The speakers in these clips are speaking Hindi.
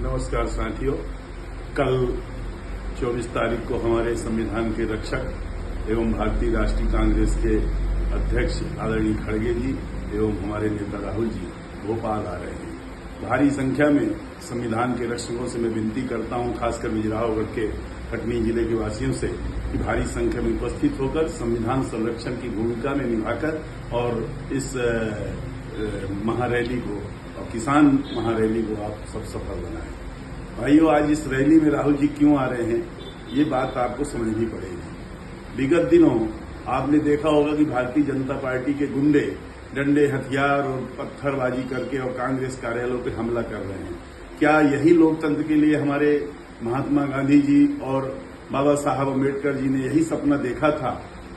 नमस्कार साथियों। कल 24 तारीख को हमारे संविधान के रक्षक एवं भारतीय राष्ट्रीय कांग्रेस के अध्यक्ष आदरणीय खड़गे जी एवं हमारे नेता राहुल जी भोपाल आ रहे हैं। भारी संख्या में संविधान के रक्षकों से मैं विनती करता हूं, खासकर बिजरावगढ़ के कटनी जिले के वासियों से, कि भारी संख्या में उपस्थित होकर संविधान संरक्षण की भूमिका में निभाकर और इस महारैली को और किसान महारैली को आप सब सफल बनाएं। भाइयों, आज इस रैली में राहुल जी क्यों आ रहे हैं, ये बात आपको समझनी पड़ेगी। विगत दिनों आपने देखा होगा कि भारतीय जनता पार्टी के गुंडे डंडे, हथियार और पत्थरबाजी करके और कांग्रेस कार्यालयों पर हमला कर रहे हैं। क्या यही लोकतंत्र के लिए हमारे महात्मा गांधी जी और बाबा साहब अम्बेडकर जी ने यही सपना देखा था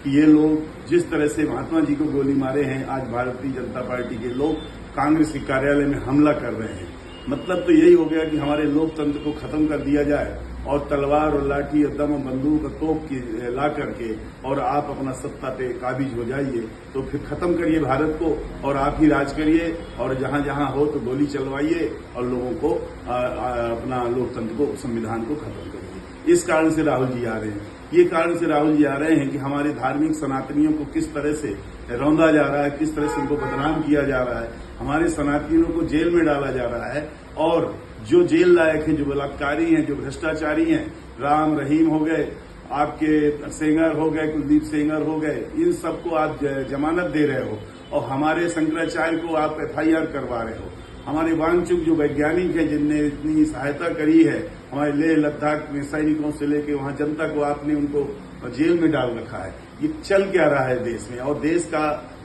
कि ये लोग जिस तरह से महात्मा जी को गोली मारे हैं, आज भारतीय जनता पार्टी के लोग कांग्रेस के कार्यालय में हमला कर रहे हैं। मतलब तो यही हो गया कि हमारे लोकतंत्र को खत्म कर दिया जाए और तलवार और लाठी और दम बंदूक और तोप ला करके और आप अपना सत्ता पे काबिज हो जाइए, तो फिर खत्म करिए भारत को और आप ही राज करिए और जहां जहां हो तो गोली चलवाइए और लोगों को अपना लोकतंत्र को, संविधान को खत्म करिए। इस कारण से राहुल जी आ रहे हैं। ये कारण से राहुल जी आ रहे हैं कि हमारे धार्मिक सनातनियों को किस तरह से रौंदा जा रहा है, किस तरह से उनको बदनाम किया जा रहा है, हमारे सनातनियों को जेल में डाला जा रहा है और जो जेल लायक हैं, जो बलात्कारी हैं, जो भ्रष्टाचारी हैं, राम रहीम हो गए, आपके सेंगर हो गए, कुलदीप सेंगर हो गए, इन सबको आप जमानत दे रहे हो और हमारे शंकराचार्य को आप FIR करवा रहे हो। हमारे वांगचुक जो वैज्ञानिक हैं, जिनने इतनी सहायता करी है हमारे लेह लद्दाख में सैनिकों से लेकर वहां जनता को, आपने उनको जेल में डाल रखा है। ये चल क्या रहा है देश में, और देश का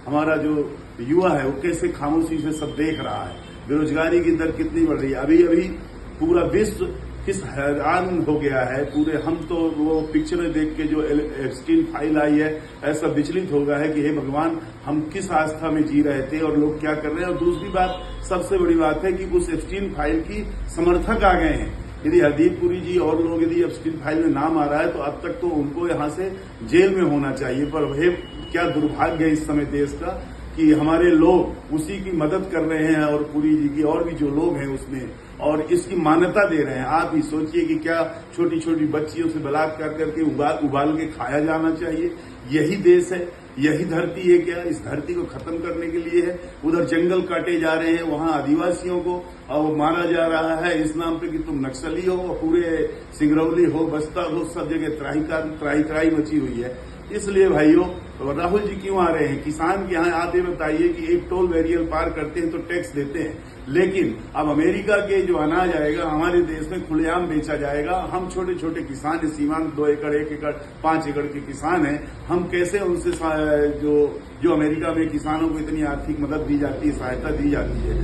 हमारा जो युवा है वो कैसे खामोशी से सब देख रहा है। बेरोजगारी की दर कितनी बढ़ रही है। अभी अभी पूरा विश्व किस हैरान हो गया है पूरे। हम तो वो पिक्चरें देख के जो एप्स्टीन फाइल आई है, ऐसा विचलित हो गया है कि हे भगवान, हम किस आस्था में जी रहे थे और लोग क्या कर रहे हैं। और दूसरी बात, सबसे बड़ी बात है कि उस एप्स्टीन फाइल की समर्थक आ गए हैं। यदि हरदीप पुरी जी और लोग यदि एप्स्टीन फाइल में नाम आ रहा है तो अब तक तो उनको यहां से जेल में होना चाहिए। पर वह क्या दुर्भाग्य है इस समय देश का कि हमारे लोग उसी की मदद कर रहे हैं और पुरी जी की और भी जो लोग हैं उसमें, और इसकी मान्यता दे रहे हैं। आप ही सोचिए कि क्या छोटी छोटी बच्चियों से बलात्कार करके उबाल के खाया जाना चाहिए। यही देश है, यही धरती है क्या? इस धरती को खत्म करने के लिए है। उधर जंगल काटे जा रहे हैं, वहां आदिवासियों को मारा जा रहा है इस नाम पे कि तुम नक्सली हो, पूरे सिंगरौली हो, बस्तर हो, सब जगह त्राही मची हुई है। इसलिए भाइयों, राहुल जी क्यों आ रहे हैं? किसान के यहाँ आप ये बताइए कि एक टोल बैरियर पार करते हैं तो टैक्स देते हैं, लेकिन अब अमेरिका के जो अनाज आएगा हमारे देश में खुलेआम बेचा जाएगा। हम छोटे छोटे किसान हैं, सीमांत 2 एकड़ 1 एकड़ 5 एकड़ के किसान हैं, हम कैसे उनसे जो अमेरिका में किसानों को इतनी आर्थिक मदद दी जाती है, सहायता दी जाती है,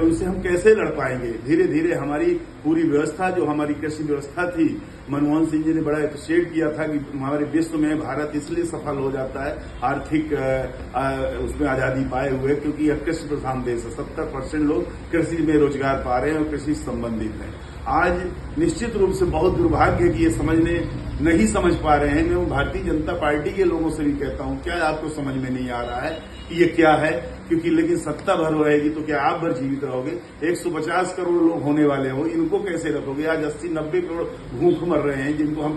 उनसे हम कैसे लड़ पाएंगे? धीरे धीरे हमारी पूरी व्यवस्था, जो हमारी कृषि व्यवस्था थी, मनमोहन सिंह जी ने बड़ा अप्रिशिएट किया था कि हमारे विश्व में भारत इसलिए सफल हो जाता है आर्थिक उसमें आजादी पाए हुए, क्योंकि यह कृषि प्रधान देश है। 70% लोग कृषि में रोजगार पा रहे हैं और कृषि से संबंधित हैं। आज निश्चित रूप से बहुत दुर्भाग्य है कि ये नहीं समझ पा रहे हैं। मैं वो भारतीय जनता पार्टी के लोगों से भी कहता हूं, क्या आपको समझ में नहीं आ रहा है कि ये क्या है? क्योंकि लेकिन सत्ता भर रहेगी तो क्या आप भर जीवित रहोगे? 150 करोड़ लोग होने वाले हो, इनको कैसे रखोगे? आज 80-90 करोड़ भूख मर रहे हैं, जिनको हम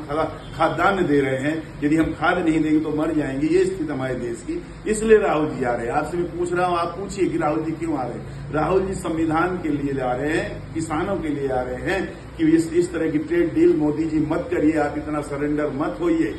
खाद्यान्न दे रहे हैं। यदि हम खाद नहीं देंगे तो मर जाएंगे। ये स्थिति हमारे देश की। इसलिए राहुल जी आ रहे हैं। आपसे मैं पूछ रहा हूं, आप पूछिए कि राहुल जी क्यों आ रहे हैं? राहुल जी संविधान के लिए आ रहे हैं, किसानों के लिए आ रहे हैं कि इस तरह की ट्रेड डील मोदी जी मत करिए, आप इतना सरेंडर मत होइए,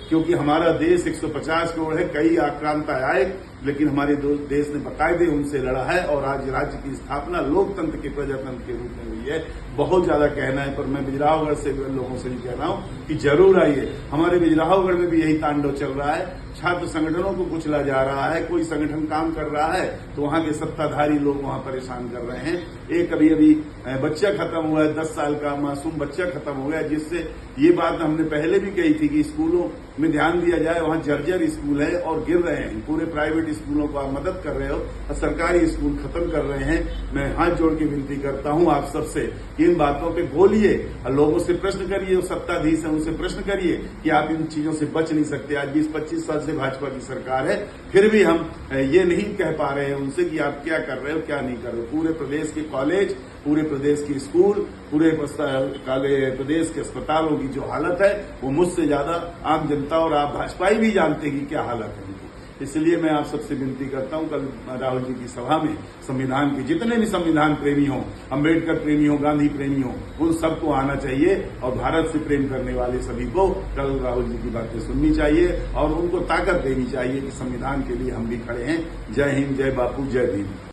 क्योंकि हमारा देश 150 करोड़ है। कई आक्रांता आए, लेकिन हमारे देश ने बाकायदे उनसे लड़ा है और आज राज्य की स्थापना लोकतंत्र के प्रजातंत्र के रूप में हुई है। बहुत ज्यादा कहना है, पर मैं बिजरावगढ़ से लोगों से भी कह रहा हूं कि जरूर आइए। हमारे बिजरावगढ़ में भी यही तांडव चल रहा है। छात्र संगठनों को कुचला जा रहा है। कोई संगठन काम कर रहा है तो वहां के सत्ताधारी लोग वहां परेशान कर रहे हैं। एक अभी बच्चा खत्म हुआ है, 10 साल का मासूम बच्चा खत्म हो गया, जिससे ये बात हमने पहले भी कही थी कि स्कूलों में ध्यान दिया जाए। वहां जर्जर स्कूल है और गिर रहे हैं, पूरे प्राइवेट प्राइवेट स्कूलों को आप मदद कर रहे हो और सरकारी स्कूल खत्म कर रहे हैं। मैं हाथ जोड़ के विनती करता हूं आप सबसे कि इन बातों पे बोलिए और लोगों से प्रश्न करिए, जो सत्ताधीश है उनसे प्रश्न करिए कि आप इन चीजों से बच नहीं सकते। आज 20-25 साल से भाजपा की सरकार है, फिर भी हम ये नहीं कह पा रहे हैं उनसे कि आप क्या कर रहे हो क्या नहीं कर रहे हो। पूरे प्रदेश के कॉलेज, पूरे प्रदेश की स्कूल, पूरे प्रदेश के अस्पतालों की जो हालत है वो मुझसे ज्यादा आम जनता और आप भाजपाई भी जानते हैं कि क्या हालत है उनकी। इसलिए मैं आप सबसे विनती करता हूं, कल राहुल जी की सभा में संविधान के जितने भी संविधान प्रेमी हों, अम्बेडकर प्रेमी हों, गांधी प्रेमी हों, उन सबको आना चाहिए और भारत से प्रेम करने वाले सभी को कल राहुल जी की बातें सुननी चाहिए और उनको ताकत देनी चाहिए कि संविधान के लिए हम भी खड़े हैं। जय हिंद, जय बापू, जय भीम।